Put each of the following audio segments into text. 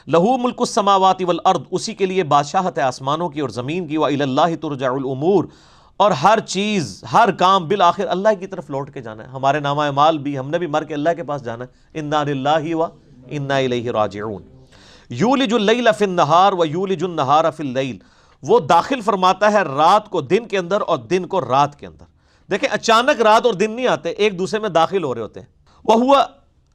لہو ملک السماوات والارض، اسی کے لیے بادشاہت ہے آسمانوں کی اور زمین کی، وإلی اللہ ترجع الامور، اور ہر چیز ہر کام بالآخر اللہ کی طرف لوٹ کے جانا ہے. ہمارے نامہ اعمال بھی، ہم نے بھی مر کے اللہ کے پاس جانا ہے. انا للہ و انا الیہ راجعون. یولج اللیل فی النہار و یولج النہار فی اللیل، وہ داخل فرماتا ہے رات کو دن کے اندر اور دن کو رات کے اندر. دیکھیں اچانک رات اور دن نہیں آتے، ایک دوسرے میں داخل ہو رہے ہوتے ہیں. وَهُوَ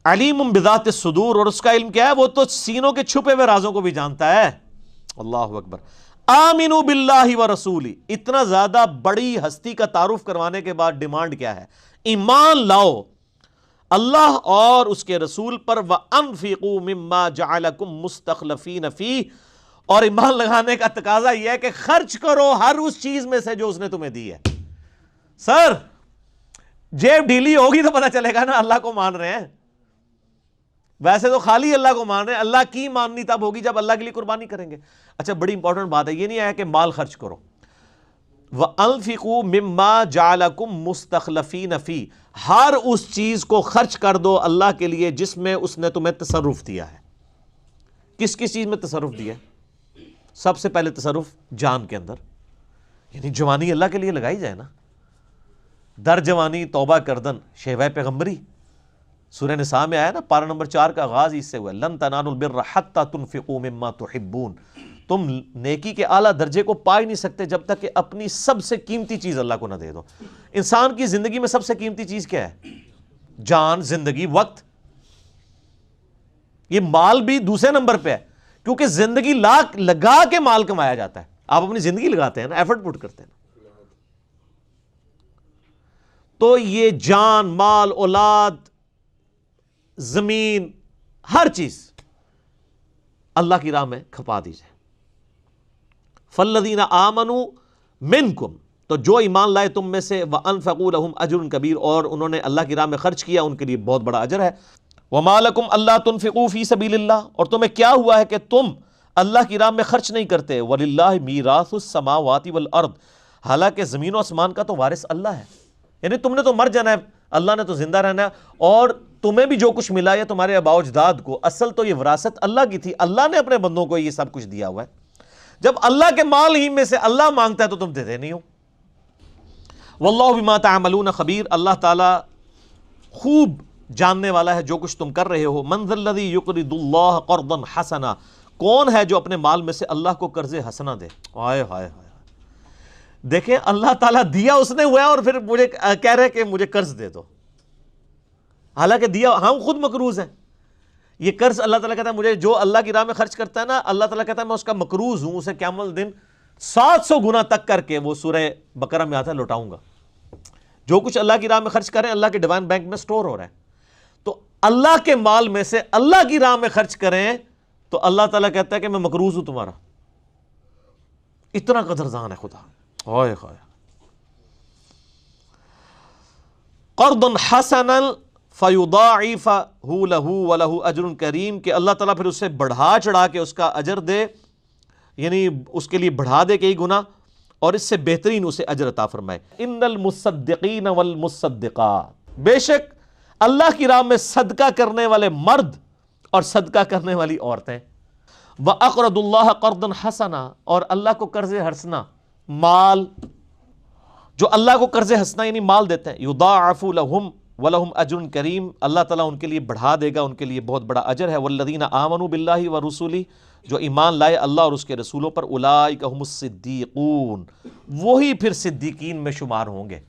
علیم بذات الصدور، اور اس کا علم کیا ہے؟ وہ تو سینوں کے چھپے ہوئے رازوں کو بھی جانتا ہے. اللہ اکبر. آمنوا باللہ ورسولہ، اتنا زیادہ بڑی ہستی کا تعارف کروانے کے بعد ڈیمانڈ کیا ہے؟ ایمان لاؤ اللہ اور اس کے رسول پر. وَأَنفِقُوا مِمَّا جَعَلَكُمْ مُسْتَخْلَفِينَ فِيهِ، اور ایمان لگانے کا تقاضا یہ ہے کہ خرچ کرو ہر اس چیز میں سے جو اس نے تمہیں دی ہے. سر جیب ڈھیلی ہوگی تو پتہ چلے گا نا اللہ کو مان رہے ہیں. ویسے تو خالی اللہ کو مان رہے ہیں، اللہ کی ماننی تب ہوگی جب اللہ کے لیے قربانی کریں گے. اچھا بڑی امپورٹنٹ بات ہے، یہ نہیں آیا کہ مال خرچ کرو. وَأَنفِقُوا مِمَّا جَعَلَكُمْ مُسْتَخْلَفِينَ فِيهِ، ہر اس چیز کو خرچ کر دو اللہ کے لیے جس میں اس نے تمہیں تصرف دیا ہے. کس کس چیز میں تصرف دیا ہے؟ سب سے پہلے تصرف جان کے اندر، یعنی جوانی اللہ کے لیے لگائی جائے نا. در جوانی توبہ کردن شیوہ پیغمبری، سورہ نساء میں آیا نا، پارہ نمبر 4 کا آغاز اس سے ہوا ہے. لن تنالوا البر حتی تنفقوا مما تحبون، تم نیکی کے اعلیٰ درجے کو پا ہی نہیں سکتے جب تک کہ اپنی سب سے قیمتی چیز اللہ کو نہ دے دو. انسان کی زندگی میں سب سے قیمتی چیز کیا ہے؟ جان، زندگی، وقت. یہ مال بھی دوسرے نمبر پہ ہے کیونکہ زندگی لگا کے مال کمایا جاتا ہے. آپ اپنی زندگی لگاتے ہیں نا، ایفرٹ پٹ کرتے ہیں نا. تو یہ جان، مال، اولاد، زمین، ہر چیز اللہ کی راہ میں کھپا دی جائے. فَالَّذِينَ آمَنُوا مِنْكُمْ، تو جو ایمان لائے تم میں سے، وَأَنفَقُوا لَهُمْ أَجْرٌ كَبِيرٌ، اور انہوں نے اللہ کی راہ میں خرچ کیا، ان کے لیے بہت بڑا اجر ہے. وَمَا لَكُمْ أَلَّا تُنْفِقُوا فِي سَبِيلِ اللَّهِ، اور تمہیں کیا ہوا ہے کہ تم اللہ کی راہ میں خرچ نہیں کرتے. وَلِلَّهِ مِيرَاثُ السَّمَاوَاتِ وَالْأَرْضِ، حالانکہ زمین و آسمان کا تو وارث اللہ ہے. یعنی تم نے تو مر جانا ہے، اللہ نے تو زندہ رہنا ہے، اور تمہیں بھی جو کچھ ملا ہے تمہارے آباء و اجداد کو، اصل تو یہ وراثت اللہ کی تھی. اللہ نے اپنے بندوں کو یہ سب کچھ دیا ہوا ہے. جب اللہ کے مال ہی میں سے اللہ مانگتا ہے تو تم دیتے نہیں ہو. واللہ بما تعملون خبیر، اللہ تعالیٰ خوب جاننے والا ہے جو کچھ تم کر رہے ہو. من ذا الذی یقرض اللہ قرضا حسنا، کون ہے جو اپنے مال میں سے اللہ کو قرض حسنا دے؟ ہائے ہائے ہائے، دیکھیں اللہ تعالیٰ دیا اس نے ہوا ہے اور پھر مجھے کہہ رہے کہ مجھے قرض دے دو. حالانکہ دیا ہم خود مقروض ہیں. یہ قرض اللہ تعالیٰ کہتا ہے مجھے جو اللہ کی راہ میں خرچ کرتا ہے نا، اللہ تعالیٰ کہتا ہے میں اس کا مقروض ہوں، اسے قیامت دن 700 گنا تک کر کے، وہ سورہ بقرہ میں آتا ہے، لوٹاؤں گا. جو کچھ اللہ کی راہ میں خرچ کریں اللہ کے ڈیوائن بینک میں سٹور ہو رہا ہے. تو اللہ کے مال میں سے اللہ کی راہ میں خرچ کریں تو اللہ تعالیٰ کہتا ہے کہ میں مقروض ہوں تمہارا. اتنا قدردان ہے خدا. ہائے ہائے. قرضا حسنا فَيُضَاعِفَهُ لَهُ وَلَهُ أَجْرٌ كَرِيمٌ، کہ اللہ تعالیٰ پھر اسے بڑھا چڑھا کے اس کا اجر دے، یعنی اس کے لیے بڑھا دے کئی گنا، اور اس سے بہترین اسے اجر عطا فرمائے. ان المصدقین والمصدقات، بے شک اللہ کی راہ میں صدقہ کرنے والے مرد اور صدقہ کرنے والی عورتیں. وَأَقْرَضُوا اللَّهَ قَرْضًا حَسَنًا، اور اللہ کو قرض حسنہ، مال، جو اللہ کو قرض حسنہ یعنی مال دیتے ہیں، یضاعف لہم ولہم اجر کریم، اللہ تعالیٰ ان کے لیے بڑھا دے گا، ان کے لیے بہت بڑا اجر ہے. والذین آمنوا باللہ ورسلہ، جو ایمان لائے اللہ اور اس کے رسولوں پر، اولئک هم الصدیقون، وہی پھر صدیقین میں شمار ہوں گے.